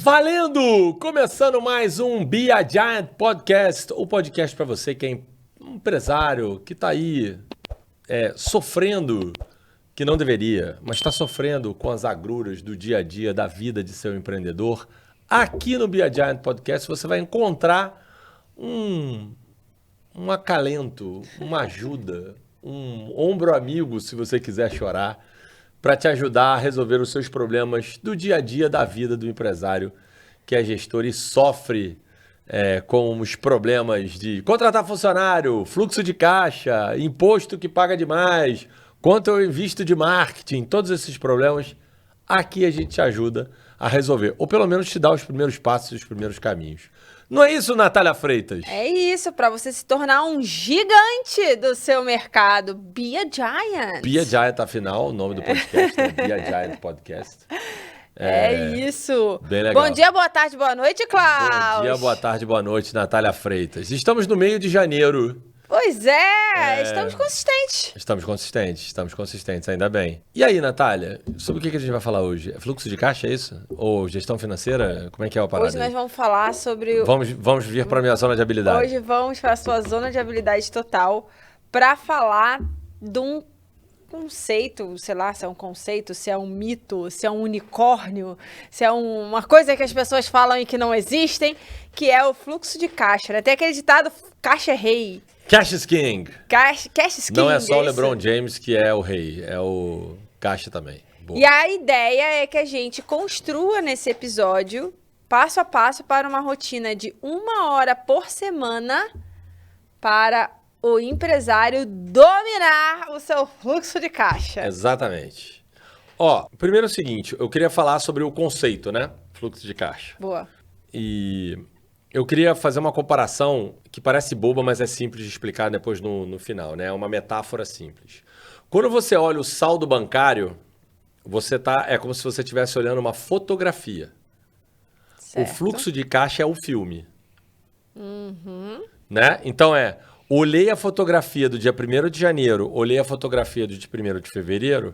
Valendo! Começando mais um Be a Giant Podcast, o podcast para você que é empresário, que está aí sofrendo, que não deveria, mas está sofrendo com as agruras do dia a dia, da vida de seu empreendedor. Aqui no Be a Giant Podcast você vai encontrar um acalento, uma ajuda, um ombro amigo, se você quiser chorar, para te ajudar a resolver os seus problemas do dia a dia da vida do empresário que é gestor e sofre com os problemas de contratar funcionário, fluxo de caixa, imposto que paga demais, quanto eu invisto de marketing, todos esses problemas, aqui a gente te ajuda a resolver, ou pelo menos te dá os primeiros passos e os primeiros caminhos. Não é isso, Natália Freitas? É isso, para você se tornar um gigante do seu mercado. Be a Giant. Be a Giant, afinal, o nome do podcast é Be a Giant Podcast. É isso. Bem legal. Bom dia, boa tarde, boa noite, Klaus. Bom dia, boa tarde, boa noite, Natália Freitas. Estamos no meio de janeiro. Pois estamos consistentes. Estamos consistentes, ainda bem. E aí, Natália, sobre o que a gente vai falar hoje? É fluxo de caixa, é isso? Ou gestão financeira? Como é que é a parada? Hoje nós vamos falar sobre... Vamos vir para a minha zona de habilidade. Hoje vamos para a sua zona de habilidade total para falar de um conceito, sei lá, se é um conceito, se é um mito, se é um unicórnio, se é uma coisa que as pessoas falam e que não existem, que é o fluxo de caixa, né? Tem aquele ditado, caixa é rei. Cash is King. Cash is King. Não é só o LeBron James que é o rei, é o caixa também. Boa. E a ideia é que a gente construa nesse episódio, passo a passo, para uma rotina de 1 hora por semana para o empresário dominar o seu fluxo de caixa. Exatamente. Primeiro é o seguinte, eu queria falar sobre o conceito, né? Fluxo de caixa. Boa. E eu queria fazer uma comparação que parece boba, mas é simples de explicar depois no final, né? É uma metáfora simples. Quando você olha o saldo bancário, é como se você estivesse olhando uma fotografia. Certo. O fluxo de caixa é o filme. Né? Então olhei a fotografia do dia 1º de janeiro, olhei a fotografia do dia 1º de fevereiro,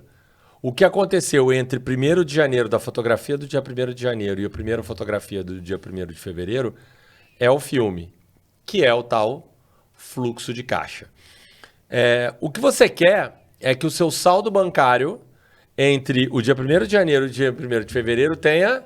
o que aconteceu entre 1º de janeiro, da fotografia do dia 1º de janeiro e a primeira fotografia do dia 1º de fevereiro, é o filme, que é o tal fluxo de caixa. O que você quer é que o seu saldo bancário entre o dia 1º de janeiro e o dia 1º de fevereiro tenha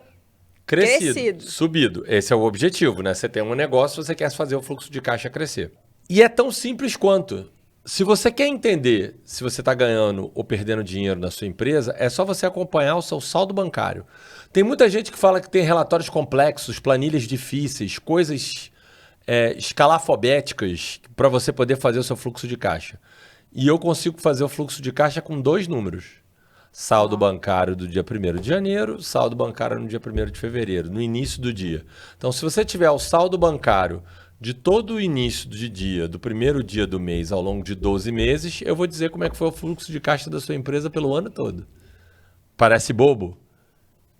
crescido, subido. Esse é o objetivo, né? Você tem um negócio, você quer fazer o fluxo de caixa crescer. E é tão simples quanto. Se você quer entender se você está ganhando ou perdendo dinheiro na sua empresa, é só você acompanhar o seu saldo bancário. Tem muita gente que fala que tem relatórios complexos, planilhas difíceis, coisas escalafobéticas para você poder fazer o seu fluxo de caixa. E eu consigo fazer o fluxo de caixa com 2 números. Saldo bancário do dia 1º de janeiro, saldo bancário no dia 1º de fevereiro, no início do dia. Então, se você tiver o saldo bancário de todo o início de dia, do primeiro dia do mês ao longo de 12 meses, eu vou dizer como é que foi o fluxo de caixa da sua empresa pelo ano todo. Parece bobo?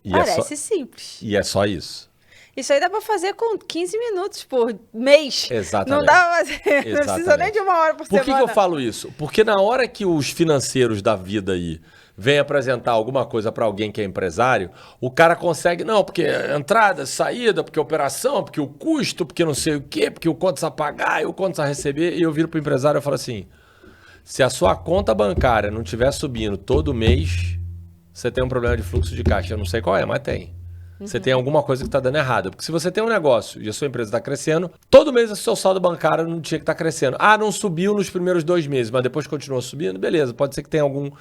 Parece simples. E é só isso. Isso aí dá pra fazer com 15 minutos por mês. Exatamente. Não dá pra fazer, não precisa nem de 1 hora por semana. Por que eu falo isso? Porque na hora que os financeiros da vida aí vem apresentar alguma coisa para alguém que é empresário, o cara consegue, não, porque entrada, saída, porque operação, porque o custo, porque não sei o quê, porque o quanto a pagar e o quanto a receber, e eu viro pro empresário e falo assim, se a sua conta bancária não estiver subindo todo mês, você tem um problema de fluxo de caixa. Eu não sei qual é, mas tem. Você tem alguma coisa que está dando errado. Porque se você tem um negócio e a sua empresa está crescendo, todo mês o seu saldo bancário não tinha que estar crescendo. Não subiu nos primeiros 2 meses, mas depois continuou subindo, beleza. Pode ser que tenha algum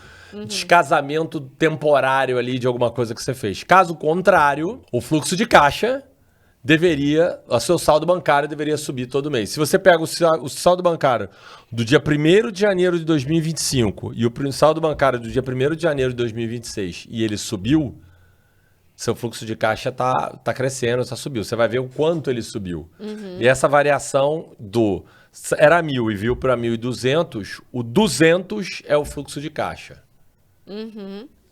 descasamento temporário ali de alguma coisa que você fez. Caso contrário, o fluxo de caixa o seu saldo bancário deveria subir todo mês. Se você pega o saldo bancário do dia 1º de janeiro de 2025 e o saldo bancário do dia 1º de janeiro de 2026 e ele subiu, seu fluxo de caixa tá crescendo, subiu. Você vai ver o quanto ele subiu. E essa variação era 1.000 e viu para 1.200, o 200 é o fluxo de caixa.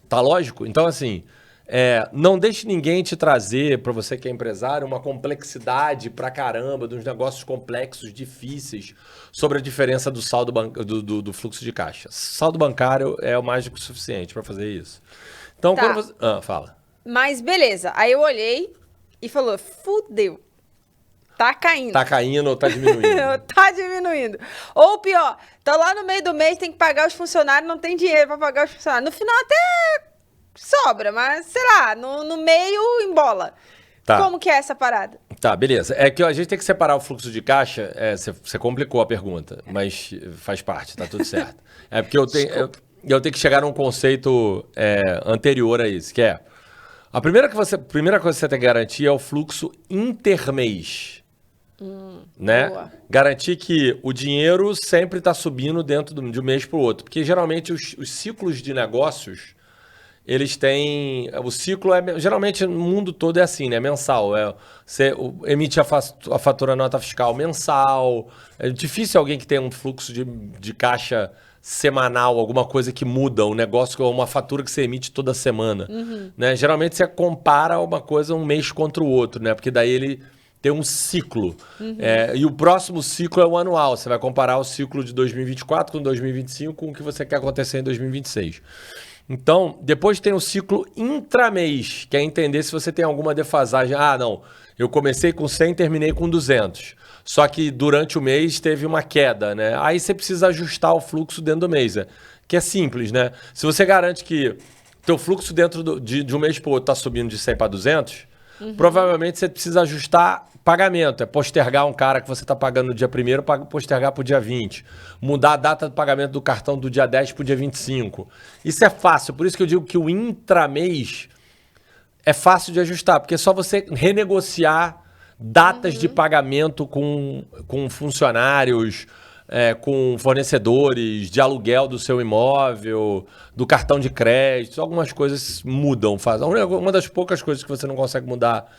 Tá lógico? Então, assim, não deixe ninguém te trazer, para você que é empresário, uma complexidade pra caramba, dos negócios complexos, difíceis, sobre a diferença do saldo do fluxo de caixa. Saldo bancário é o mais do que o suficiente para fazer isso. Então, quando você... fala. Mas beleza, aí eu olhei e falou, fudeu. Tá caindo. Tá caindo ou tá diminuindo? Tá diminuindo. Ou pior, tá lá no meio do mês, tem que pagar os funcionários, não tem dinheiro pra pagar os funcionários. No final até sobra, mas sei lá, no meio embola. Tá. Como que é essa parada? Tá, beleza. É que a gente tem que separar o fluxo de caixa. Você complicou a pergunta, mas faz parte, tá tudo certo. É porque eu tenho que chegar num conceito anterior a isso, que é... A primeira coisa que você tem que garantir é o fluxo intermês. Né? Boa. Garantir que o dinheiro sempre está subindo dentro de um mês para o outro. Porque geralmente os ciclos de negócios, eles têm... O ciclo geralmente no mundo todo é assim, né? Mensal. Você emite a fatura nota fiscal mensal. É difícil alguém que tenha um fluxo de caixa semanal, alguma coisa que muda, um negócio ou uma fatura que você emite toda semana. Né? Geralmente você compara uma coisa um mês contra o outro, né? Porque daí ele tem um ciclo. E o próximo ciclo é o anual. Você vai comparar o ciclo de 2024 com 2025 com o que você quer acontecer em 2026. Então, depois tem o ciclo intramês, que é entender se você tem alguma defasagem. Ah, não, eu comecei com 100 e terminei com 200. Só que durante o mês teve uma queda, né? Aí você precisa ajustar o fluxo dentro do mês, que é simples, né? Se você garante que teu fluxo dentro de um mês para o outro está subindo de 100 para 200, provavelmente você precisa ajustar pagamento. É postergar um cara que você está pagando no dia 1º para postergar para o dia 20. Mudar a data de pagamento do cartão do dia 10 para o dia 25. Isso é fácil. Por isso que eu digo que o intramês é fácil de ajustar. Porque é só você renegociar datas de pagamento com funcionários, com fornecedores, de aluguel do seu imóvel, do cartão de crédito. Algumas coisas mudam. Uma das poucas coisas que você não consegue mudar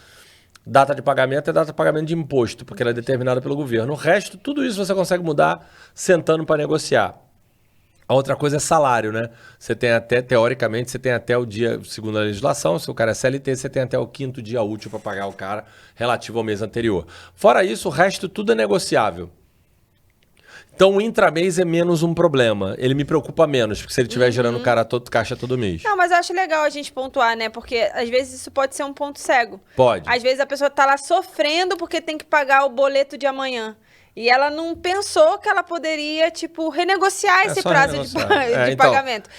data de pagamento é data de pagamento de imposto, porque ela é determinada pelo governo. O resto, tudo isso você consegue mudar sentando para negociar. A outra coisa é salário, né? Você tem até, teoricamente, você tem até o dia, segundo a legislação, se o cara é CLT, você tem até o 5º dia útil para pagar o cara relativo ao mês anterior. Fora isso, o resto tudo é negociável. Então o intramês é menos um problema. Ele me preocupa menos, porque se ele estiver gerando caixa todo mês. Não, mas eu acho legal a gente pontuar, né? Porque às vezes isso pode ser um ponto cego. Pode. Às vezes a pessoa tá lá sofrendo porque tem que pagar o boleto de amanhã. E ela não pensou que ela poderia, tipo, renegociar esse prazo de pagamento.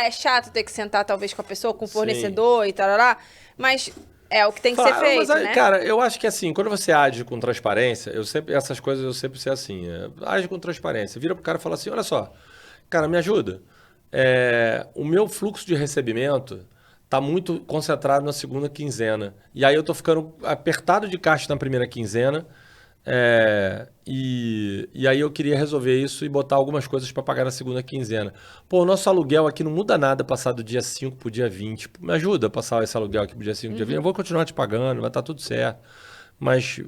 É chato ter que sentar, talvez, com a pessoa, com o fornecedor e tal, mas é o que tem que ser feito, mas, né? Cara, eu acho que assim, quando você age com transparência, essas coisas eu sempre sei assim, age com transparência, vira pro cara e fala assim, olha só, cara, me ajuda. O meu fluxo de recebimento tá muito concentrado na segunda quinzena. E aí eu tô ficando apertado de caixa na primeira quinzena. E aí eu queria resolver isso e botar algumas coisas para pagar na segunda quinzena. Pô, o nosso aluguel aqui não muda nada passar do dia 5 pro dia 20. Me ajuda a passar esse aluguel aqui pro dia 5 pro dia 20. Eu vou continuar te pagando, vai estar tudo certo. Mas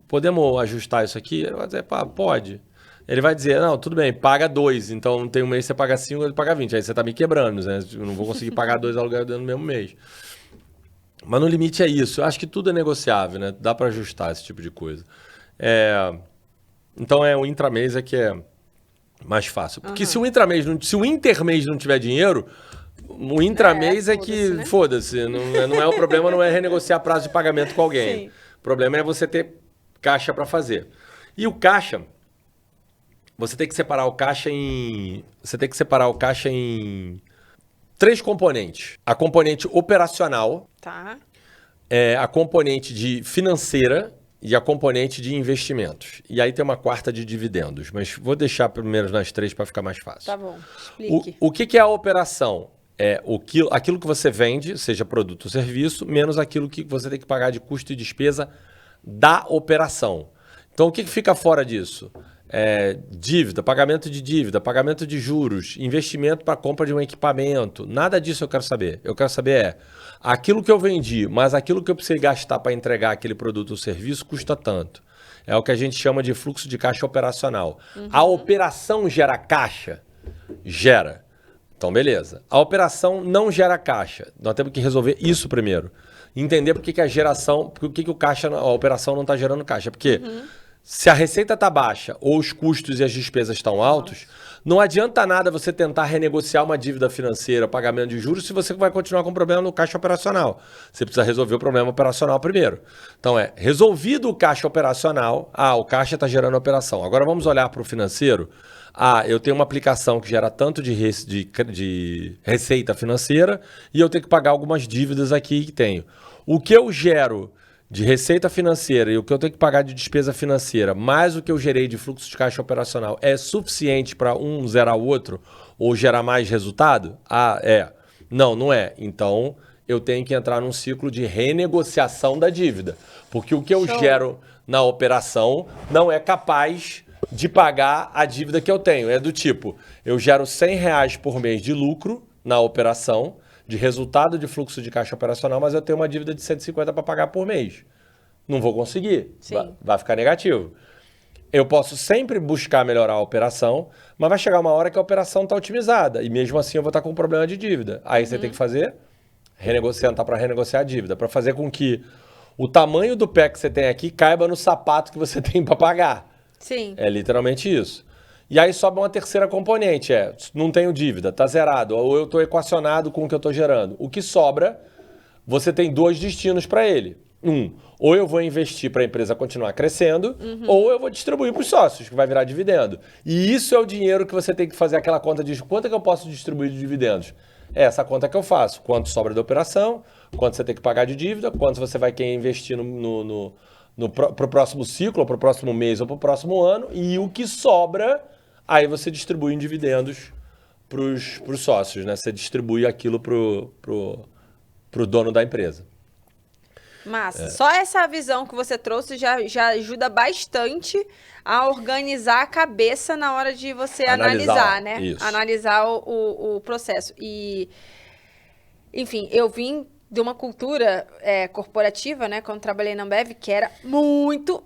podemos ajustar isso aqui? Ele vai dizer, pá, pode. Ele vai dizer, não, tudo bem, paga 2. Então tem um mês que você paga 5, ele paga 20. Aí você tá me quebrando, né? Eu não vou conseguir pagar 2 aluguéis no mesmo mês. Mas no limite é isso. Eu acho que tudo é negociável, né? Dá para ajustar esse tipo de coisa. Então o intramês é que é mais fácil. Porque se o intermês não tiver dinheiro, o intramês é que, né? Foda-se. Não é o problema, não é renegociar prazo de pagamento com alguém. Sim. O problema é você ter caixa para fazer. E o caixa, você tem que separar o caixa em 3 componentes. A componente operacional, tá. A componente de financeira e a componente de investimentos. E aí tem uma quarta de dividendos, mas vou deixar primeiro nas 3 para ficar mais fácil. Tá bom, explique. O que é a operação? Aquilo que você vende, seja produto ou serviço, menos aquilo que você tem que pagar de custo e despesa da operação. Então o que fica fora disso? Dívida, pagamento de juros, investimento para compra de um equipamento. Nada disso eu quero saber. Eu quero saber aquilo que eu vendi, mas aquilo que eu precisei gastar para entregar aquele produto ou serviço custa tanto. É o que a gente chama de fluxo de caixa operacional. A operação gera caixa? Gera. Então, beleza. A operação não gera caixa. Nós temos que resolver isso primeiro. Entender por que a operação não está gerando caixa. Porque Se a receita está baixa ou os custos e as despesas estão altos, não adianta nada você tentar renegociar uma dívida financeira, pagamento de juros, se você vai continuar com problema no caixa operacional. Você precisa resolver o problema operacional primeiro. Então resolvido o caixa operacional, o caixa está gerando operação. Agora vamos olhar para o financeiro. Eu tenho uma aplicação que gera tanto de receita financeira e eu tenho que pagar algumas dívidas aqui que tenho. O que eu gero de receita financeira e o que eu tenho que pagar de despesa financeira, mais o que eu gerei de fluxo de caixa operacional, é suficiente para um zerar o outro ou gerar mais resultado? Não, não é. Então, eu tenho que entrar num ciclo de renegociação da dívida. Porque o que eu gero na operação não é capaz de pagar a dívida que eu tenho. É do tipo, eu gero R$100 por mês de lucro na operação, de resultado de fluxo de caixa operacional, mas eu tenho uma dívida de 150 para pagar por mês. Não vou conseguir. Vai ficar negativo. Eu posso sempre buscar melhorar a operação, mas vai chegar uma hora que a operação está otimizada. E mesmo assim eu vou estar com um problema de dívida. Aí você tem que fazer, sentar para renegociar a dívida, para fazer com que o tamanho do pé que você tem aqui caiba no sapato que você tem para pagar. Sim. É literalmente isso. E aí sobe uma terceira componente, não tenho dívida, tá zerado, ou eu estou equacionado com o que eu estou gerando. O que sobra, você tem dois destinos para ele. Ou eu vou investir para a empresa continuar crescendo, ou eu vou distribuir para os sócios, que vai virar dividendo. E isso é o dinheiro que você tem que fazer aquela conta de quanto é que eu posso distribuir de dividendos. É essa conta que eu faço. Quanto sobra da operação, quanto você tem que pagar de dívida, quanto você vai querer investir para o próximo ciclo, para o próximo mês ou para o próximo ano, e o que sobra, aí você distribui em dividendos para os sócios, né? Você distribui aquilo pro dono da empresa. Massa. Só essa visão que você trouxe já ajuda bastante a organizar a cabeça na hora de você analisar, né? Isso. Analisar o processo. E, enfim, eu vim de uma cultura corporativa, né, quando trabalhei na Ambev, que era muito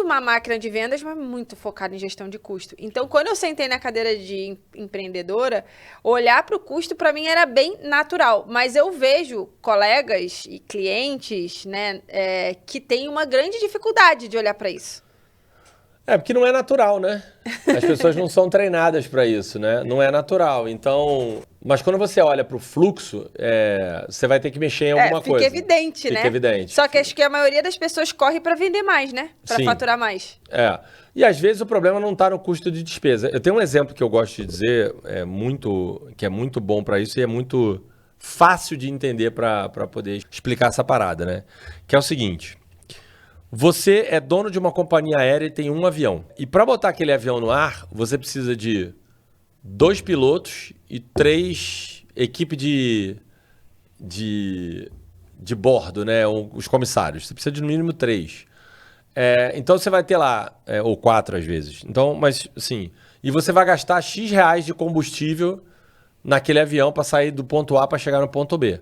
uma máquina de vendas, mas muito focada em gestão de custo. Então, quando eu sentei na cadeira de empreendedora, olhar para o custo, para mim, era bem natural. Mas eu vejo colegas e clientes, né, que têm uma grande dificuldade de olhar para isso. Porque não é natural, né? As pessoas não são treinadas para isso, né? Não é natural. Então, mas quando você olha para o fluxo, você vai ter que mexer em alguma coisa. Fica evidente, né? Fica evidente. Só que acho que a maioria das pessoas corre para vender mais, né? Para faturar mais. E às vezes o problema não está no custo de despesa. Eu tenho um exemplo que eu gosto de dizer, que é muito bom para isso e é muito fácil de entender para poder explicar essa parada, né? Que é o seguinte. Você é dono de uma companhia aérea e tem um avião. E para botar aquele avião no ar, você precisa de 2 pilotos e 3 equipes de bordo, né? Os comissários. Você precisa de no mínimo 3. Então você vai ter lá, ou 4 às vezes. Então, mas assim, e você vai gastar X reais de combustível naquele avião para sair do ponto A para chegar no ponto B.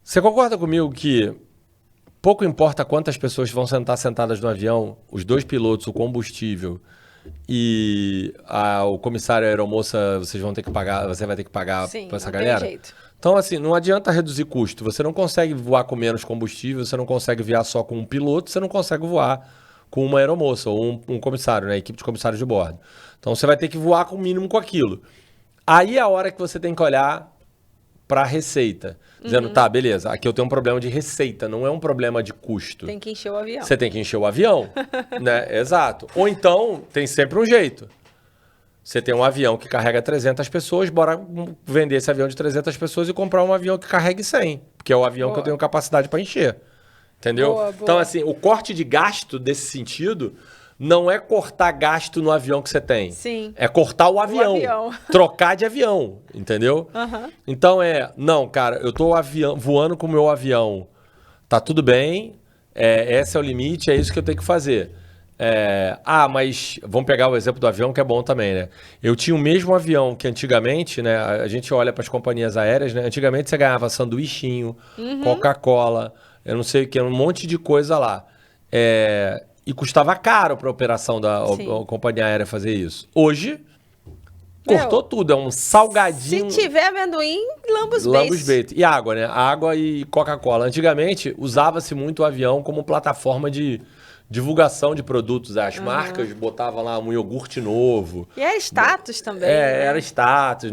Você concorda comigo que pouco importa quantas pessoas vão sentar sentadas no avião, os 2 pilotos, o combustível e o comissário e a aeromoça, você vai ter que pagar para essa galera? Tem jeito. Então, assim, não adianta reduzir custo. Você não consegue voar com menos combustível, você não consegue voar só com um piloto, você não consegue voar com uma aeromoça ou um comissário, né? Equipe de comissários de bordo. Então, você vai ter que voar com o mínimo com aquilo. Aí é a hora que você tem que olhar para a receita. Dizendo, tá, beleza, aqui eu tenho um problema de receita, não é um problema de custo. Tem que encher o avião. Você tem que encher o avião, né? Exato. Ou então, tem sempre um jeito. Você tem um avião que carrega 300 pessoas, bora vender esse avião de 300 pessoas e comprar um avião que carregue 100, porque é o avião que eu tenho capacidade para encher. Entendeu? Boa. Então, assim, o corte de gasto desse sentido não é cortar gasto no avião que você tem. Sim. É cortar o avião. Trocar de avião, entendeu? Então não, cara, eu tô voando com o meu avião. Tá tudo bem, esse é o limite, é isso que eu tenho que fazer. Mas vamos pegar o exemplo do avião, que é bom também, né? Eu tinha o mesmo avião que antigamente, né? A gente olha para as companhias aéreas, né? Antigamente você ganhava sanduichinho, Coca-Cola, eu não sei o que, um monte de coisa lá. E custava caro para a operação da companhia aérea fazer isso. Hoje, cortou tudo. É um salgadinho. Se tiver amendoim, lambos bait. E água, né? Água e Coca-Cola. Antigamente, usava-se muito o avião como plataforma de divulgação de produtos. As marcas botavam lá um iogurte novo. E é status também, né? Era status.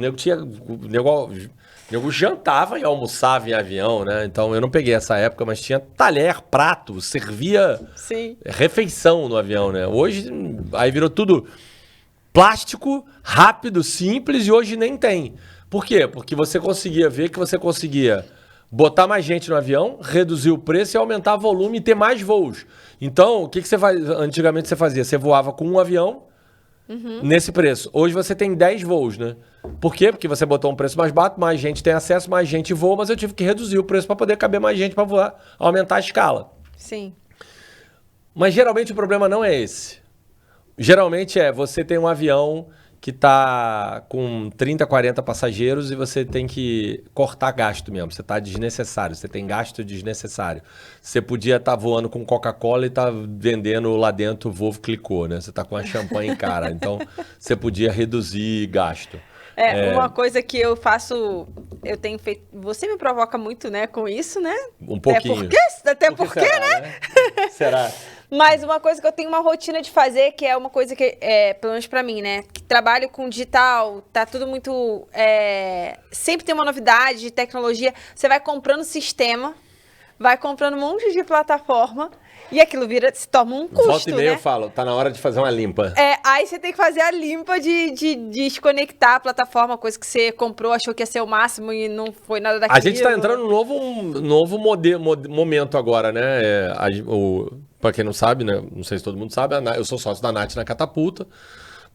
Nego jantava e almoçava em avião, né? Então eu não peguei essa época, mas tinha talher, prato, servia Sim. refeição no avião, né? Hoje, aí virou tudo plástico, rápido, simples, e hoje nem tem. Por quê? Porque você conseguia ver que você conseguia botar mais gente no avião, reduzir o preço e aumentar o volume e ter mais voos. Então, o que você faz? Antigamente você fazia? Você voava com um avião nesse preço. Hoje você tem 10 voos, né? Por quê? Porque você botou um preço mais baixo, mais gente tem acesso, mais gente voa, mas eu tive que reduzir o preço para poder caber mais gente para voar, aumentar a escala. Sim. Mas geralmente o problema não é esse. Geralmente você tem um avião que está com 30, 40 passageiros e você tem que cortar gasto mesmo. Você está desnecessário, você tem gasto desnecessário. Você podia estar voando com Coca-Cola e tá vendendo lá dentro o Volvo Clicquot, né? Você está com a champanhe cara. Então, você podia reduzir gasto. Uma coisa que eu faço, eu tenho feito... Você me provoca muito, né, com isso, né? Um pouquinho. Até porque, né? Será? Mas uma coisa que eu tenho uma rotina de fazer, que é uma coisa que, pelo menos pra mim, né? Que trabalho com digital, tá tudo muito... sempre tem uma novidade de tecnologia. Você vai comprando sistema, vai comprando um monte de plataforma e aquilo se torna um custo, Volta e meia né? eu falo, tá na hora de fazer uma limpa. Aí você tem que fazer a limpa de desconectar a plataforma, coisa que você comprou, achou que ia ser o máximo e não foi nada daquilo. A gente tá entrando num novo momento agora, né? Pra quem não sabe, né? Não sei se todo mundo sabe, eu sou sócio da Nath na Catapulta,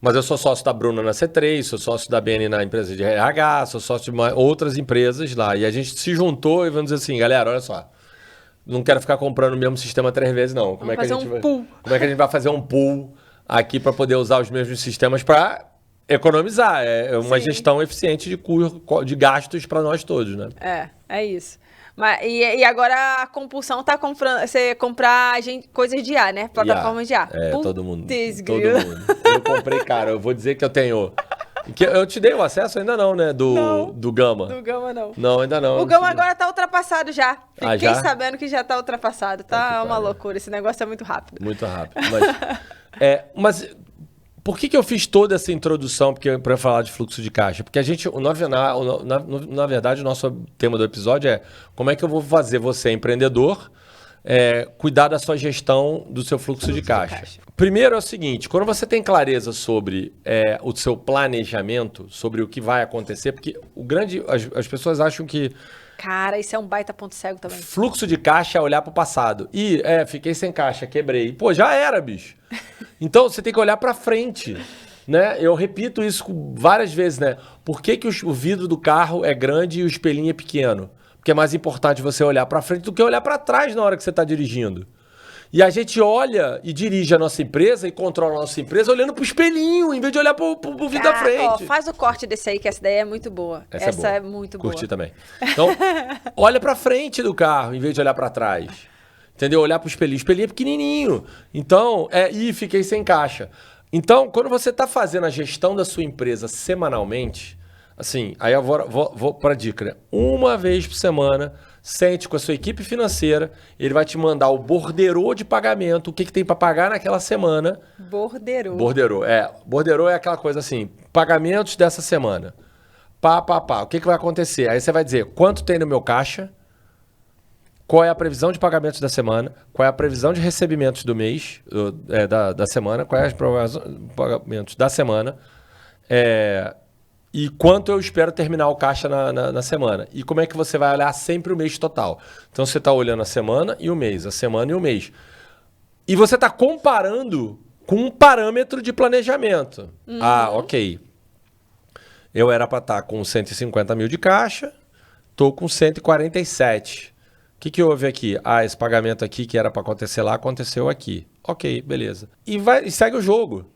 mas eu sou sócio da Bruna na C3, sou sócio da BN na empresa de RH, sou sócio de outras empresas lá. E a gente se juntou e vamos dizer assim, galera, olha só, não quero ficar comprando o mesmo sistema 3 vezes, não. Como é que a gente vai fazer um pool aqui para poder usar os mesmos sistemas para economizar? É uma gestão eficiente de gastos para nós todos, né? É isso. E agora a compulsão tá comprando, você comprar coisas de IA, né? Plataformas de IA. Todo mundo. Eu comprei, cara, eu vou dizer que eu tenho... Eu te dei o acesso? Ainda não, né? Do Gama. Do Gama, não. Não, ainda não. O Gama agora tá ultrapassado já. Fiquei já? sabendo que já tá ultrapassado. Tá uma loucura. Esse negócio é muito rápido. Muito rápido. Mas por que eu fiz toda essa introdução para falar de fluxo de caixa? Porque a gente, na verdade, o nosso tema do episódio é como é que eu vou fazer você, empreendedor, cuidar da sua gestão do seu fluxo de caixa. Primeiro é o seguinte, quando você tem clareza sobre o seu planejamento, sobre o que vai acontecer, porque as pessoas acham que... Cara, isso é um baita ponto cego também. Fluxo de caixa é olhar para o passado. Fiquei sem caixa, quebrei. Pô, já era, bicho. Então, você tem que olhar para frente, né? Eu repito isso várias vezes, né? Por que o vidro do carro é grande e o espelhinho é pequeno? Porque é mais importante você olhar para frente do que olhar para trás na hora que você está dirigindo. E a gente olha e dirige a nossa empresa e controla a nossa empresa olhando pro espelhinho, em vez de olhar pro vidro da frente. Faz o corte desse aí, que essa ideia é muito boa. Essa é muito boa. Curti também. Então, olha pra frente do carro, em vez de olhar pra trás. Entendeu? Olhar pro espelhinho. O espelhinho é pequenininho. Então, fiquei sem caixa. Então, quando você tá fazendo a gestão da sua empresa semanalmente, assim, aí eu vou pra dica, né? Uma vez por semana... Sente com a sua equipe financeira, ele vai te mandar o borderô de pagamento, o que tem para pagar naquela semana. Borderô. Borderô é aquela coisa assim, pagamentos dessa semana. O que vai acontecer? Aí você vai dizer quanto tem no meu caixa, qual é a previsão de pagamentos da semana, qual é a previsão de recebimentos do mês, da semana, qual é os pagamentos da semana, e quanto eu espero terminar o caixa na semana. E como é que você vai olhar sempre o mês total. Então, você está olhando a semana e o mês, a semana e o mês. E você está comparando com um parâmetro de planejamento. Ok. Eu era para estar com 150 mil de caixa, estou com 147. O que houve aqui? Esse pagamento aqui que era para acontecer lá, aconteceu aqui. Ok, beleza. E segue o jogo.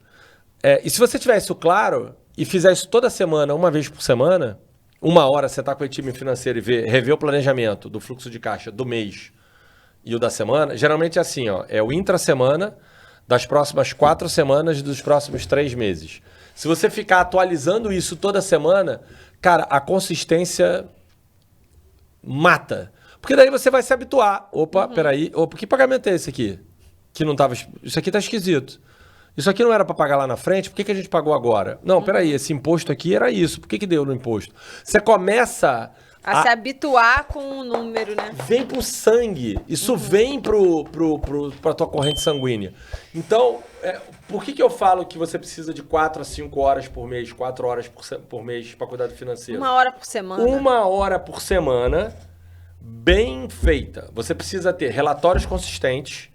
E se você tiver isso claro... e fizer isso toda semana, uma vez por semana, uma hora você está com o time financeiro e rever o planejamento do fluxo de caixa do mês e o da semana, geralmente é assim, é o intra-semana das próximas 4 semanas dos próximos 3 meses. Se você ficar atualizando isso toda semana, cara, a consistência mata. Porque daí você vai se habituar. Peraí, que pagamento é esse aqui? que não estava... Isso aqui tá esquisito. Isso aqui não era para pagar lá na frente, por que, que a gente pagou agora? Não, peraí, esse imposto aqui era isso, por que, que deu no imposto? Você começa a se habituar com o número, né? Vem pro sangue, isso vem pra tua corrente sanguínea. Então, por que, que eu falo que você precisa de 4 a 5 horas por mês, 4 horas por mês para cuidar do financeiro? 1 hora por semana. 1 hora por semana, bem feita. Você precisa ter relatórios consistentes.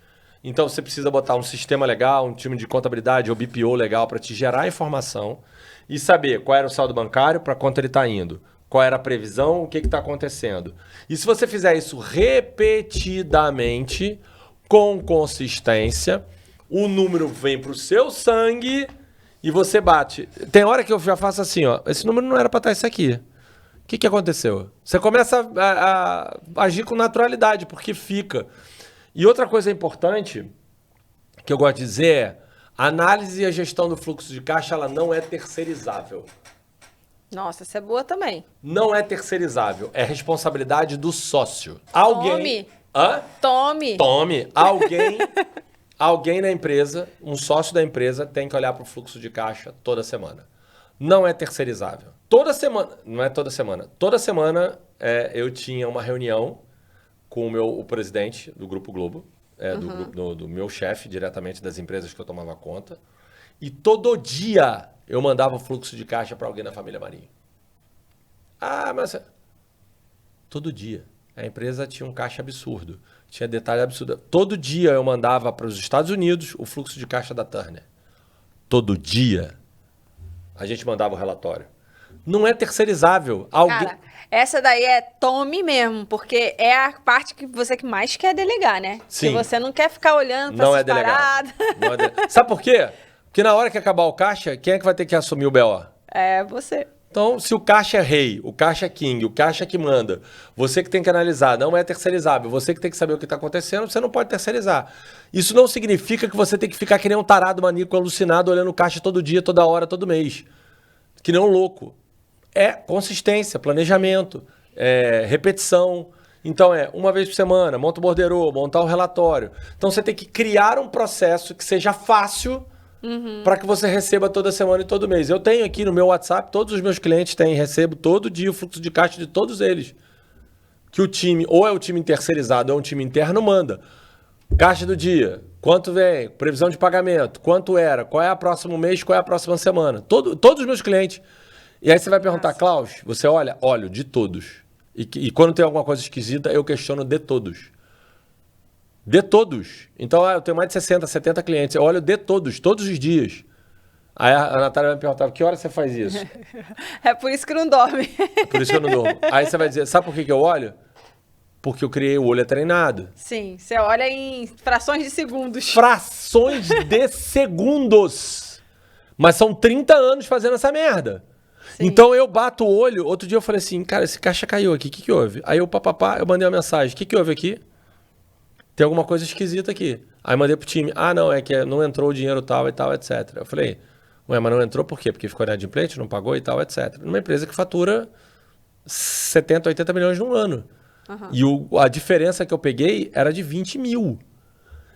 Então, você precisa botar um sistema legal, um time de contabilidade ou BPO legal para te gerar informação e saber qual era o saldo bancário, para quanto ele está indo, qual era a previsão, o que está acontecendo. E se você fizer isso repetidamente, com consistência, o número vem para o seu sangue e você bate. Tem hora que eu já faço assim, ó, esse número não era para estar isso aqui. O que aconteceu? Você começa a agir com naturalidade, porque fica... E outra coisa importante que eu gosto de dizer é a análise e a gestão do fluxo de caixa ela não é terceirizável. Nossa, essa é boa também. Não é terceirizável, é responsabilidade do sócio. Alguém... Tome. Hã? Tome. Tome. Alguém na empresa, um sócio da empresa tem que olhar para o fluxo de caixa toda semana. Não é terceirizável. Toda semana, não é toda semana. Toda semana eu tinha uma reunião com o presidente do Grupo Globo, do meu chefe, diretamente das empresas que eu tomava conta. E todo dia eu mandava o fluxo de caixa para alguém da família Marinho. Ah, mas... Todo dia. A empresa tinha um caixa absurdo. Tinha detalhe absurdo. Todo dia eu mandava para os Estados Unidos o fluxo de caixa da Turner. Todo dia a gente mandava o relatório. Não é terceirizável. Cara, essa daí é tome mesmo, porque é a parte que você que mais quer delegar, né? Sim. Que você não quer ficar olhando para essas paradas. Não é delegado. Sabe por quê? Porque na hora que acabar o caixa, quem é que vai ter que assumir o BO? É você. Então, se o caixa é rei, o caixa é king, o caixa que manda, você que tem que analisar, não é terceirizável, você que tem que saber o que está acontecendo, você não pode terceirizar. Isso não significa que você tem que ficar que nem um tarado maníaco alucinado olhando o caixa todo dia, toda hora, todo mês. Que nem um louco. É consistência, planejamento, repetição. Então uma vez por semana, monta o borderô, montar o relatório. Então você tem que criar um processo que seja fácil para que você receba toda semana e todo mês. Eu tenho aqui no meu WhatsApp, todos os meus clientes têm, recebo todo dia o fluxo de caixa de todos eles. Que o time, ou é o time terceirizado ou é um time interno, manda. Caixa do dia, quanto vem, previsão de pagamento, quanto era, qual é o próximo mês, qual é a próxima semana. Todos os meus clientes. E aí você vai perguntar, Klaus, você olha? Olho, de todos. E quando tem alguma coisa esquisita, eu questiono de todos. De todos. Então, eu tenho mais de 60, 70 clientes. Eu olho de todos, todos os dias. Aí a Natália vai me perguntar, que hora você faz isso? É por isso que não dorme. É por isso que eu não durmo. Aí você vai dizer, sabe por que eu olho? Porque eu criei o olho treinado. Sim, você olha em frações de segundos. Frações de segundos. Mas são 30 anos fazendo essa merda. Sim. Então eu bato o olho. Outro dia eu falei assim, cara, esse caixa caiu aqui, o que houve? Aí eu eu mandei uma mensagem, o que houve aqui? Tem alguma coisa esquisita aqui. Aí mandei pro time, não, é que não entrou o dinheiro tal e tal, etc. Eu falei, ué, mas não entrou por quê? Porque ficou inadimplente, não pagou e tal, etc. Numa empresa que fatura 70, 80 milhões num ano. E a diferença que eu peguei era de 20 mil.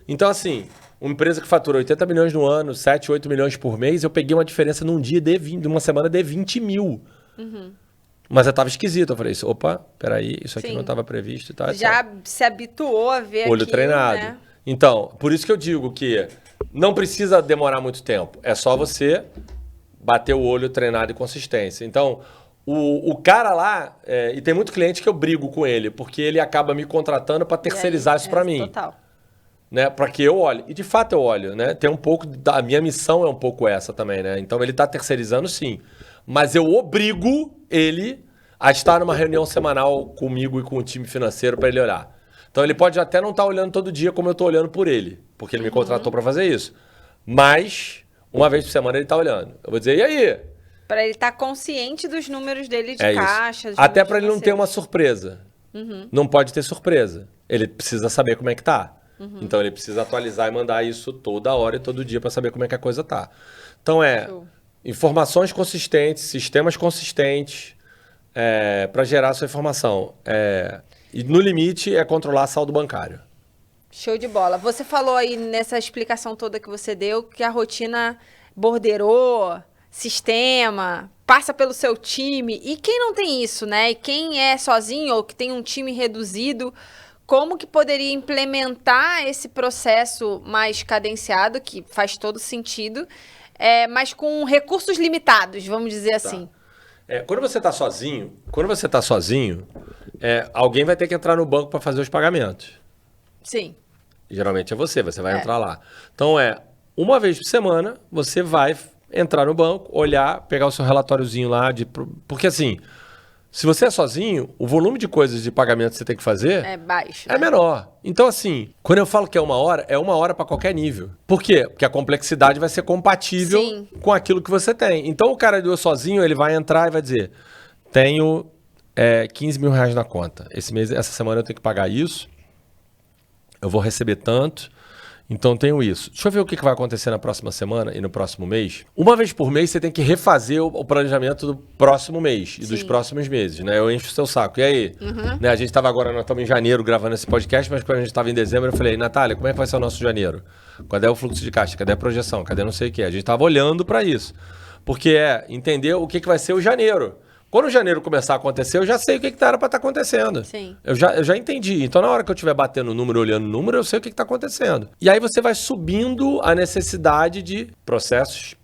Então, assim, uma empresa que fatura 80 milhões no ano, 7, 8 milhões por mês, eu peguei uma diferença num dia de uma semana de 20 mil. Mas eu tava esquisito. Eu falei, opa, peraí, isso aqui não estava previsto e tal. Já se habituou a ver olho aquilo, treinado. Né? Então, por isso que eu digo que não precisa demorar muito tempo. É só você bater o olho treinado e consistência. Então, o cara lá, e tem muito cliente que eu brigo com ele, porque ele acaba me contratando para terceirizar isso para mim. Total. Né, para que eu olhe. E de fato eu olho, né? Tem um pouco da minha missão é um pouco essa também, né? Então ele tá terceirizando sim, mas eu obrigo ele a estar numa reunião semanal comigo e com o time financeiro para ele olhar. Então ele pode até não estar olhando todo dia como eu tô olhando por ele, porque ele me contratou para fazer isso. Mas uma vez por semana ele tá olhando. Eu vou dizer: "E aí?" Para ele estar consciente dos números dele de caixa, até para ele não ter uma surpresa. Não pode ter surpresa. Ele precisa saber como é que tá. Então ele precisa atualizar e mandar isso toda hora e todo dia para saber como é que a coisa tá. Então informações consistentes, sistemas consistentes para gerar a sua informação. E no limite é controlar saldo bancário. Show de bola. Você falou aí nessa explicação toda que você deu que a rotina borderou, sistema, passa pelo seu time. E quem não tem isso, né? E quem é sozinho ou que tem um time reduzido, como que poderia implementar esse processo mais cadenciado, que faz todo sentido, mas com recursos limitados, vamos dizer assim? Quando você está sozinho, alguém vai ter que entrar no banco para fazer os pagamentos. Sim. Geralmente é você vai entrar lá. Então uma vez por semana, você vai entrar no banco, olhar, pegar o seu relatóriozinho lá, porque assim, se você é sozinho, o volume de coisas de pagamento que você tem que fazer é baixo. É menor. Então assim, quando eu falo que é uma hora para qualquer nível. Por quê? Porque a complexidade vai ser compatível Sim. com aquilo que você tem. Então o cara do sozinho, ele vai entrar e vai dizer, tenho 15 mil reais na conta. Essa semana eu tenho que pagar isso. Eu vou receber tanto, então tenho isso. Deixa eu ver o que vai acontecer na próxima semana e no próximo mês. Uma vez por mês você tem que refazer o planejamento do próximo mês e dos próximos meses, né? Eu encho o seu saco. E aí? Né? A gente estava nós estamos em janeiro gravando esse podcast, mas quando a gente estava em dezembro eu falei, Natália, como é que vai ser o nosso janeiro? Cadê o fluxo de caixa? Cadê a projeção? Cadê não sei o quê? A gente estava olhando para isso. Porque entender o que vai ser o janeiro. Quando o janeiro começar a acontecer, eu já sei o que era para estar acontecendo. Sim. Eu já entendi. Então, na hora que eu estiver batendo o número, olhando o número, eu sei o que está acontecendo. E aí você vai subindo a necessidade de processos,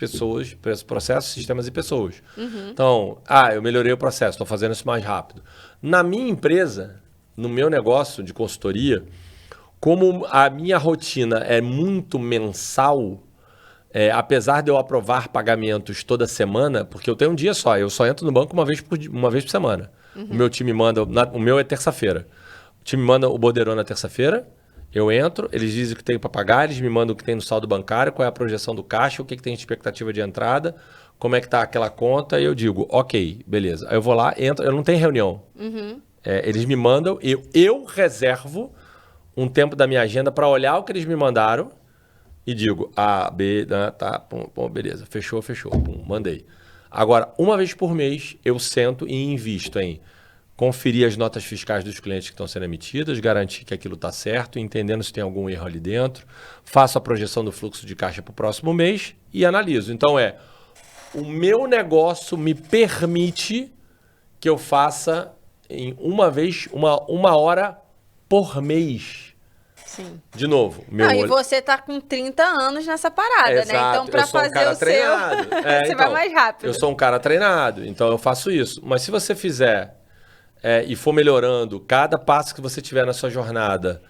sistemas e pessoas. Então, eu melhorei o processo, estou fazendo isso mais rápido. Na minha empresa, no meu negócio de consultoria, como a minha rotina é muito mensal, apesar de eu aprovar pagamentos toda semana, porque eu tenho um dia só, eu só entro no banco uma vez por semana. O meu time manda, o meu é terça-feira. O time manda o borderô na terça-feira, eu entro, eles dizem o que tem para pagar, eles me mandam o que tem no saldo bancário, qual é a projeção do caixa, o que tem de expectativa de entrada, como é que está aquela conta, e eu digo, ok, beleza. Aí eu vou lá, entro, eu não tenho reunião. Eles me mandam, eu reservo um tempo da minha agenda para olhar o que eles me mandaram, e digo, A, B, tá, pum, beleza, fechou, pum, mandei. Agora, uma vez por mês, eu sento e invisto em conferir as notas fiscais dos clientes que estão sendo emitidas, garantir que aquilo está certo, entendendo se tem algum erro ali dentro, faço a projeção do fluxo de caixa para o próximo mês e analiso. Então, o meu negócio me permite que eu faça em uma hora por mês. Sim. De novo, E você tá com 30 anos nessa parada, Exato. Né? Então, para fazer o treinado. você vai mais rápido. Eu sou um cara treinado, então eu faço isso. Mas se você fizer e for melhorando cada passo que você tiver na sua jornada,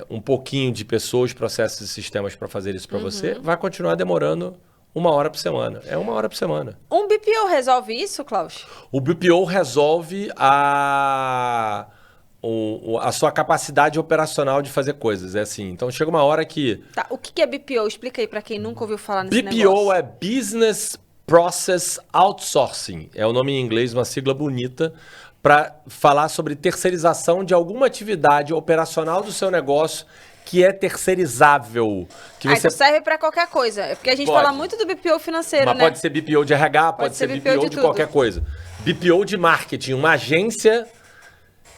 um pouquinho de pessoas, processos e sistemas para fazer isso para você, vai continuar demorando uma hora por semana. É uma hora por semana. Um BPO resolve isso, Klaus? O BPO resolve a sua capacidade operacional de fazer coisas. Assim. Então, chega uma hora que... Tá, o que é BPO? Explica aí para quem nunca ouviu falar nesse BPO negócio. é Business Process Outsourcing. É o nome em inglês, uma sigla bonita, para falar sobre terceirização de alguma atividade operacional do seu negócio que é terceirizável. Que então serve para qualquer coisa. É porque a gente fala muito do BPO financeiro, mas né? pode ser BPO de RH, pode ser BPO de qualquer coisa. BPO de marketing, uma agência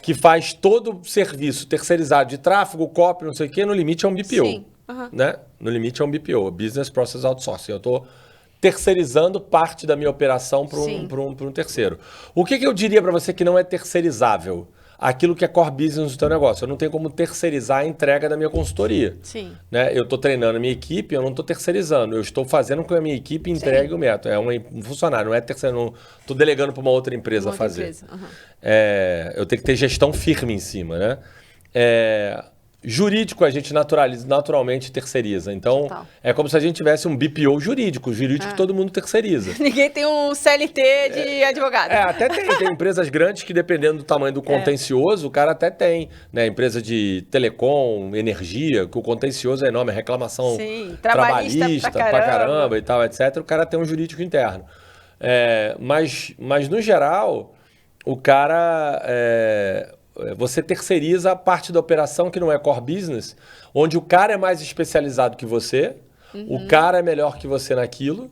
que faz todo o serviço terceirizado de tráfego, copy, não sei o quê, no limite é um BPO. Sim. Né? No limite é um BPO, Business Process Outsourcing. Eu estou terceirizando parte da minha operação para um terceiro. O que eu diria para você que não é terceirizável? Aquilo que é core business do teu negócio. Eu não tenho como terceirizar a entrega da minha consultoria. Sim. Né? Eu estou treinando a minha equipe, eu não estou terceirizando. Eu estou fazendo com que a minha equipe entregue o método. É um funcionário, não é terceiro. Não estou delegando para uma outra empresa fazer. Eu tenho que ter gestão firme em cima. Né? Jurídico a gente naturalmente terceiriza. Então, Total. É como se a gente tivesse um BPO jurídico. Jurídico todo mundo terceiriza. Ninguém tem um CLT de advogado. Até tem. Tem empresas grandes que, dependendo do tamanho do contencioso, o cara até tem. Né? Empresa de telecom, energia, que o contencioso é enorme, reclamação trabalhista pra caramba e tal, etc. O cara tem um jurídico interno. Mas, no geral, o cara... você terceiriza a parte da operação que não é core business, onde o cara é mais especializado que você, o cara é melhor que você naquilo,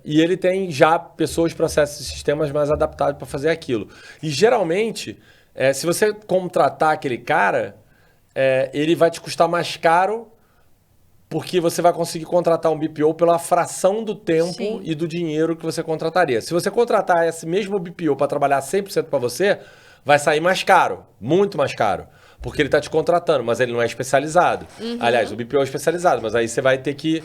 e ele tem já pessoas, processos e sistemas mais adaptados para fazer aquilo. E geralmente Se você contratar aquele cara, ele vai te custar mais caro porque você vai conseguir contratar um BPO pela fração do tempo Sim. e do dinheiro que você contrataria. Se você contratar esse mesmo BPO para trabalhar 100% para você, vai sair mais caro, muito mais caro. Porque ele está te contratando, mas ele não é especializado. Aliás, o BPO é especializado, mas aí você vai ter que...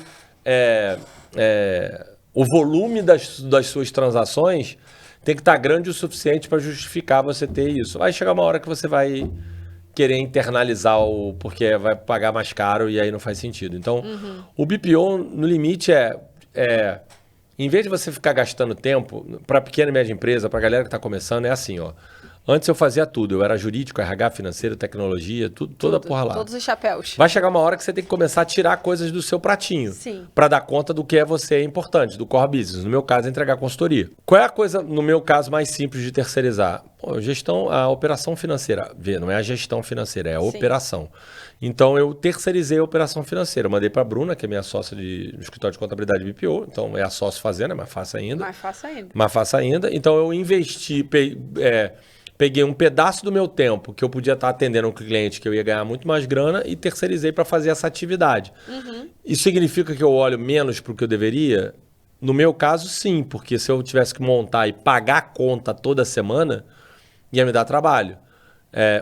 o volume das suas transações tem que estar grande o suficiente para justificar você ter isso. Vai chegar uma hora que você vai querer internalizar porque vai pagar mais caro e aí não faz sentido. Então, o BPO, no limite, em vez de você ficar gastando tempo, para pequena e média empresa, para a galera que está começando, é assim, ó. Antes eu fazia tudo. Eu era jurídico, RH, financeiro, tecnologia, toda a porra lá. Todos os chapéus. Vai chegar uma hora que você tem que começar a tirar coisas do seu pratinho. Sim. Para dar conta do que é importante, do core business. No meu caso, é entregar consultoria. Qual é a coisa, no meu caso, mais simples de terceirizar? A operação financeira. Não é a gestão financeira, é a operação. Então, eu terceirizei a operação financeira. Eu mandei para a Bruna, que é minha sócia do escritório de contabilidade BPO. Então, é a sócio fazendo, é mais fácil ainda. Mais fácil ainda. Então, eu investi... Peguei um pedaço do meu tempo que eu podia estar atendendo um cliente que eu ia ganhar muito mais grana e terceirizei para fazer essa atividade. Isso significa que eu olho menos para o que eu deveria? No meu caso, sim, porque se eu tivesse que montar e pagar a conta toda semana, ia me dar trabalho.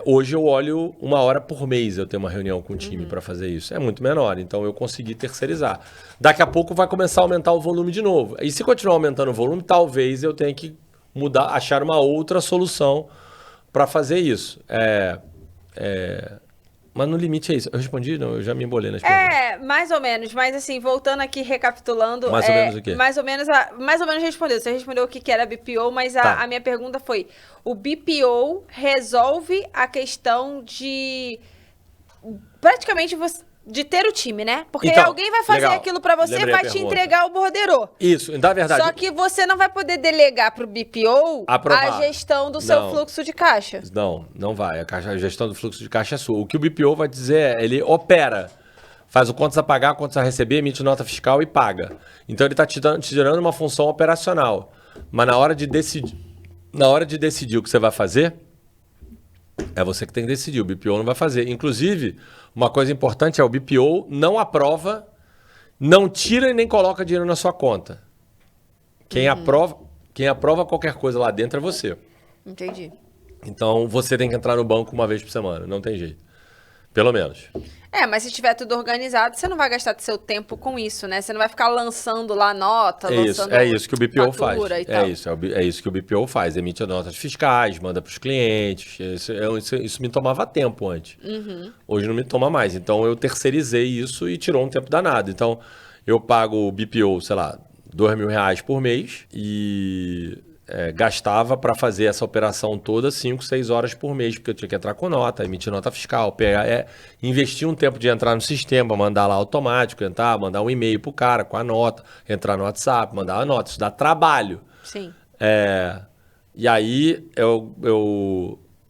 Hoje eu olho 1 hora por mês, eu tenho uma reunião com o time para fazer isso. É muito menor, então eu consegui terceirizar. Daqui a pouco vai começar a aumentar o volume de novo. E se continuar aumentando o volume, talvez eu tenha que achar uma outra solução para fazer isso. Mas no limite é isso. Eu respondi? Não, eu já me embolei nas perguntas. Mais ou menos. Mas assim, voltando aqui, recapitulando... Mais ou menos o quê? Mais ou menos respondeu. Você respondeu o que era BPO, mas a minha pergunta foi... O BPO resolve a questão de... Praticamente de ter o time, né? Porque então, alguém vai fazer aquilo pra você, vai te entregar o borderô. Isso, na verdade... Só que você não vai poder delegar pro BPO a gestão do seu fluxo de caixa. Não vai. A gestão do fluxo de caixa é sua. O que o BPO vai dizer é, ele opera. Faz o contas a pagar, contas a receber, emite nota fiscal e paga. Então ele está te gerando uma função operacional. Mas na hora de decidir o que você vai fazer, é você que tem que decidir. O BPO não vai fazer. Inclusive, uma coisa importante é o BPO não aprova, não tira e nem coloca dinheiro na sua conta. Quem aprova qualquer coisa lá dentro é você. Entendi. Então, você tem que entrar no banco 1 vez por semana. Não tem jeito. Pelo menos. Mas se tiver tudo organizado, você não vai gastar seu tempo com isso, né? Você não vai ficar lançando lá nota, lançando É isso que o BPO faz. É isso que o BPO faz. Emite notas fiscais, manda para os clientes. Isso me tomava tempo antes. Hoje não me toma mais. Então, eu terceirizei isso e tirou um tempo danado. Então, eu pago o BPO, sei lá, R$2.000 por mês e... gastava para fazer essa operação toda 5, 6 horas por mês, porque eu tinha que entrar com nota, emitir nota fiscal, investir um tempo de entrar no sistema, mandar lá automático, mandar um e-mail pro cara com a nota, entrar no WhatsApp, mandar a nota, isso dá trabalho. Sim. E aí,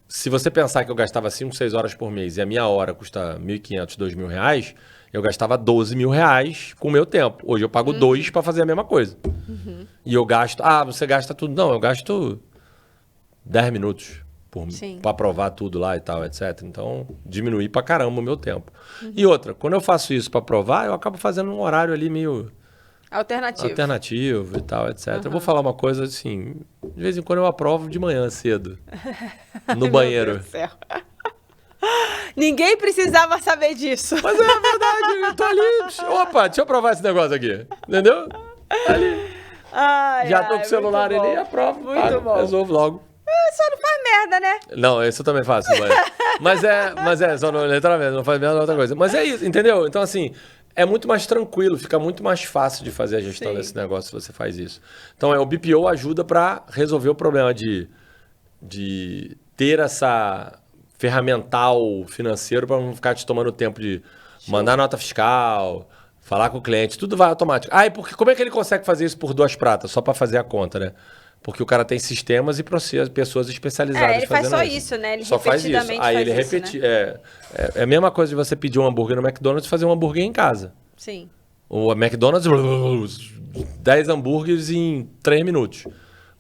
se você pensar que eu gastava 5, 6 horas por mês e a minha hora custa R$1.500, R$2.000, eu gastava R$12.000 com o meu tempo. Hoje eu pago 2 para fazer a mesma coisa. E eu gasto... você gasta tudo. Não, eu gasto 10 minutos para aprovar tudo lá e tal, etc. Então, diminui pra caramba o meu tempo. E outra, quando eu faço isso para aprovar, eu acabo fazendo um horário ali meio... Alternativo e tal, etc. Eu vou falar uma coisa assim... De vez em quando eu aprovo de manhã cedo. No banheiro. Meu Deus do céu. Ninguém precisava saber disso. Mas é verdade, eu tô ali. Opa, deixa eu provar esse negócio aqui. Entendeu? Ali. Já tô com o celular ali, aprovo. Muito bom. Resolvo logo. Só não faz merda, né? Não, isso eu também faço. Mas só não, literalmente, não faz merda é outra coisa. Mas é isso, entendeu? Então, assim, é muito mais tranquilo, fica muito mais fácil de fazer a gestão desse negócio se você faz isso. Então, o BPO ajuda para resolver o problema de ter essa ferramental financeiro para não ficar te tomando tempo de mandar nota fiscal, falar com o cliente, tudo vai automático. E porque como é que ele consegue fazer isso por 2 pratas? Só para fazer a conta, né? Porque o cara tem sistemas e pessoas especializadas ele faz fazendo só isso, né? Ele só faz isso. Aí ele repete. Né? É a mesma coisa de você pedir um hambúrguer no McDonald's e fazer um hambúrguer em casa. Sim. O McDonald's, 10 hambúrgueres em 3 minutos.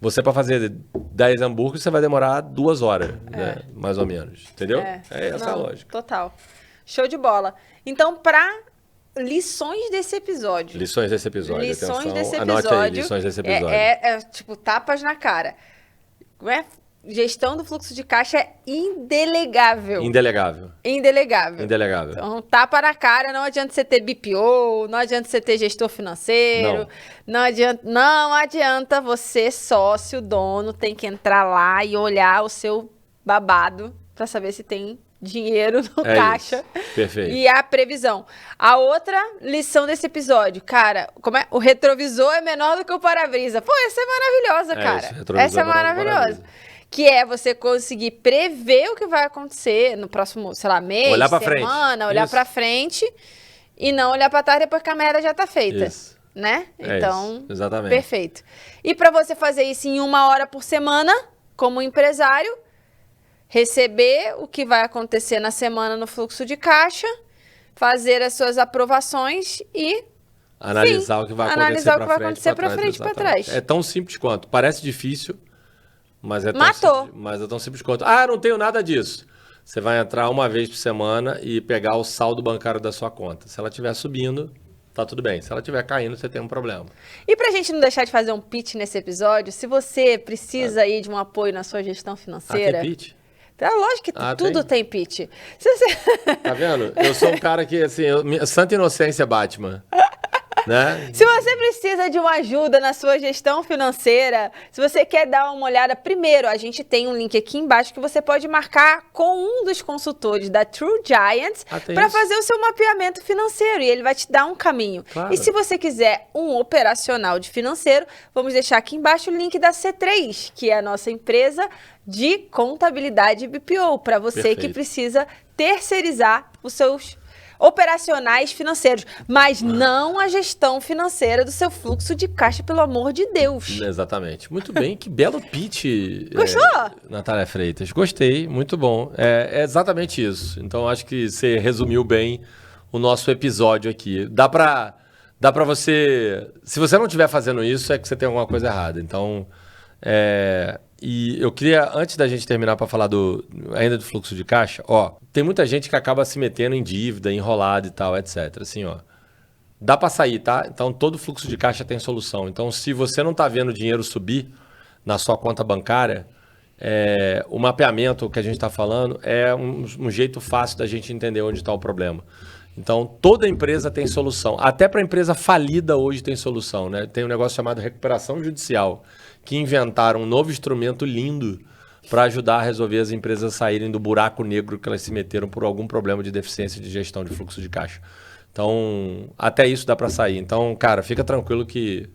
Você, para fazer 10 hambúrgueres, você vai demorar 2 horas, né? Mais ou menos. Entendeu? É essa a lógica. Total. Show de bola. Então, para lições desse episódio. Lições desse episódio. Lições Atenção. desse Anote episódio. aí, lições desse episódio. Tipo, tapas na cara. Não é? Gestão do fluxo de caixa é indelegável. Indelegável. Indelegável. Indelegável. Então, tapa na cara, não adianta você ter BPO, não adianta você ter gestor financeiro, não adianta você, sócio, dono, tem que entrar lá e olhar o seu babado para saber se tem dinheiro no caixa. Isso. Perfeito. E a previsão. A outra lição desse episódio, cara, o retrovisor é menor do que o para-brisa. Pô, essa é maravilhosa, cara. Essa é maravilhosa. Que é você conseguir prever o que vai acontecer no próximo, sei lá, mês, olhar pra semana, frente. olhar pra frente e não olhar pra trás depois que a merda já tá feita. Isso. Né? Então, isso. Exatamente. Perfeito. E pra você fazer isso em 1 hora por semana, como empresário, receber o que vai acontecer na semana no fluxo de caixa, fazer as suas aprovações e analisar o que vai acontecer pra frente e pra trás. É tão simples quanto. Parece difícil, mas é tão simples quanto. Não tenho nada disso. Você vai entrar uma vez por semana e pegar o saldo bancário da sua conta. Se ela estiver subindo, tá tudo bem. Se ela estiver caindo, você tem um problema. E pra gente não deixar de fazer um pitch nesse episódio, se você precisa aí de um apoio na sua gestão financeira... Tem pitch? Lógico que tudo tem pitch. Tá vendo? Eu sou um cara que, assim, santa inocência Batman. Né? Se você precisa de uma ajuda na sua gestão financeira, se você quer dar uma olhada, primeiro, a gente tem um link aqui embaixo que você pode marcar com um dos consultores da True Giants para fazer o seu mapeamento financeiro e ele vai te dar um caminho. Claro. E se você quiser um operacional de financeiro, vamos deixar aqui embaixo o link da C3, que é a nossa empresa de contabilidade BPO, para você que precisa terceirizar os seus operacionais financeiros, mas não a gestão financeira do seu fluxo de caixa, pelo amor de Deus. Exatamente. Muito bem, que belo pitch. Gostou? Natália Freitas. Gostei, muito bom. É exatamente isso. Então, acho que você resumiu bem o nosso episódio aqui. Dá pra você... Se você não estiver fazendo isso, é que você tem alguma coisa errada. Então, e eu queria, antes da gente terminar para falar ainda do fluxo de caixa, tem muita gente que acaba se metendo em dívida, enrolado e tal, etc. Assim, dá para sair, tá? Então, todo fluxo de caixa tem solução. Então, se você não está vendo o dinheiro subir na sua conta bancária, o mapeamento que a gente está falando é um jeito fácil da gente entender onde está o problema. Então, toda empresa tem solução. Até para empresa falida hoje tem solução, né? Tem um negócio chamado recuperação judicial, que inventaram um novo instrumento lindo para ajudar a resolver as empresas a saírem do buraco negro que elas se meteram por algum problema de deficiência de gestão de fluxo de caixa. Então, até isso dá para sair. Então, cara, fica tranquilo que,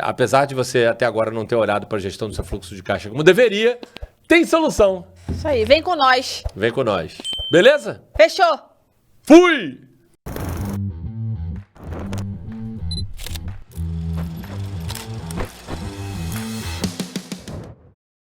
apesar de você até agora não ter olhado para a gestão do seu fluxo de caixa como deveria, tem solução. Isso aí, vem com nós. Vem com nós. Beleza? Fechou! Fui!